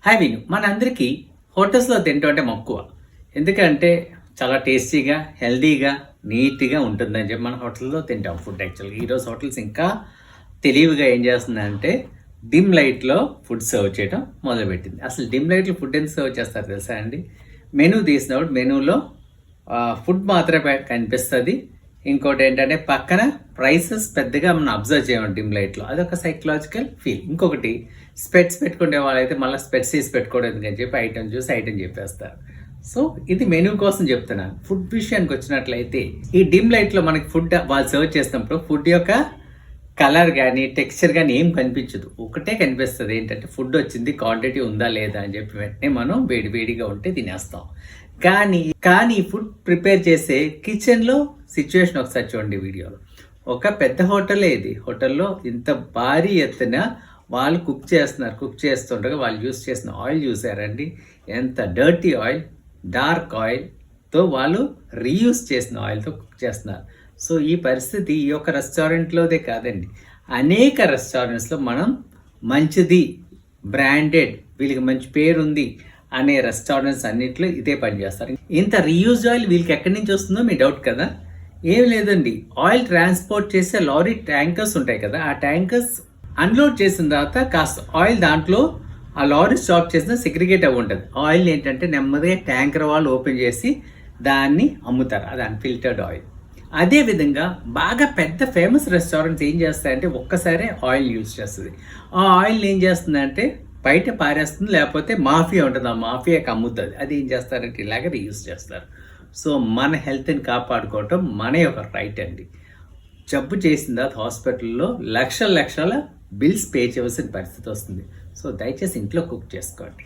Hi విను, మనందరికీ హోటల్స్లో తింటూ అంటే మక్కువ. ఎందుకంటే చాలా టేస్టీగా, హెల్దీగా, నీట్గా ఉంటుందని చెప్పి మన హోటల్లో తింటాం ఫుడ్. యాక్చువల్గా ఈరోజు హోటల్స్ ఇంకా తెలివిగా ఏం చేస్తుందంటే డిమ్ లైట్లో ఫుడ్ సర్వ్ చేయడం మొదలుపెట్టింది. అసలు డిమ్ లైట్లో ఫుడ్ ఎంత సర్వ్ చేస్తారు తెలుసా అండి? మెనూ తీసినప్పుడు మెనూలో ఫుడ్ మాత్రమే కనిపిస్తుంది. ఇంకోటి ఏంటంటే పక్కన ప్రైసెస్ పెద్దగా మనం అబ్జర్వ్ చేయడం డిమ్ లైట్లో, అదొక సైకలాజికల్ ఫీల్. ఇంకొకటి స్పెట్స్ పెట్టుకునే వాళ్ళైతే మళ్ళీ స్పెట్స్ తీసి పెట్టుకోవడం ఎందుకని చెప్పి ఐటమ్ చూసి ఐటమ్ చెప్పేస్తారు. సో ఇది మెనూ కోసం చెప్తున్నాను. ఫుడ్ విషయానికి వచ్చినట్లయితే ఈ డిమ్ లైట్లో మనకి ఫుడ్ వాళ్ళు సర్వ్ చేసినప్పుడు ఫుడ్ యొక్క కలర్ కానీ టెక్స్చర్ కానీ ఏం కనిపించదు. ఒకటే కనిపిస్తుంది, ఏంటంటే ఫుడ్ వచ్చింది, క్వాంటిటీ ఉందా లేదా అని చెప్పి వెంటనే మనం వేడిగా ఉంటే తినేస్తాం. కానీ ఫుడ్ ప్రిపేర్ చేసే కిచెన్లో సిచ్యువేషన్ ఒకసారి చూడండి వీడియోలో. ఒక పెద్ద హోటలే ఇది. హోటల్లో ఇంత భారీ ఎత్తున వాళ్ళు కుక్ చేస్తుండగా వాళ్ళు యూస్ చేసిన ఆయిల్ చూసారండి, ఎంత డర్టీ ఆయిల్, డార్క్ ఆయిల్తో వాళ్ళు రీయూస్ చేసిన ఆయిల్తో కుక్ చేస్తున్నారు. సో ఈ పరిస్థితి ఈ యొక్క రెస్టారెంట్లోదే కాదండి, అనేక రెస్టారెంట్స్లో మనం మంచిది, బ్రాండెడ్, వీళ్ళకి మంచి పేరు ఉంది అనే రెస్టారెంట్స్ అన్నింటిలో ఇదే పని చేస్తారు. ఇంత రీయూజ్ ఆయిల్ వీళ్ళకి ఎక్కడి నుంచి వస్తుందో మీ డౌట్ కదా? ఏం లేదండి, ఆయిల్ ట్రాన్స్పోర్ట్ చేసే లారీ ట్యాంకర్స్ ఉంటాయి కదా, ఆ ట్యాంకర్స్ అన్లోడ్ చేసిన తర్వాత కాస్త ఆయిల్ దాంట్లో ఆ లారీ స్టాప్ చేసిన సెగ్రిగేట్ అవి ఉంటుంది. ఆయిల్ ఏంటంటే నెమ్మదిగా ట్యాంకర్ వాళ్ళు ఓపెన్ చేసి దాన్ని అమ్ముతారు, అది అన్ఫిల్టర్డ్ ఆయిల్. అదేవిధంగా బాగా పెద్ద ఫేమస్ రెస్టారెంట్స్ ఏం చేస్తాయంటే ఒక్కసారి ఆయిల్ యూజ్ చేస్తుంది. ఆ ఆయిల్ ఏం చేస్తుందంటే బయట పారేస్తుంది, లేకపోతే మాఫియా ఉంటుంది, ఆ మాఫియాకి అమ్ముతుంది. అది ఏం చేస్తారంటే ఇలాగ రీయూజ్ చేస్తారు. సో మన హెల్త్ని కాపాడుకోవటం మన యొక్క రైట్ అండి. జబ్బు చేసిన తర్వాత హాస్పిటల్లో లక్షల బిల్స్ పే చేయవలసిన పరిస్థితి వస్తుంది. సో దయచేసి ఇంట్లో కుక్ చేసుకోండి.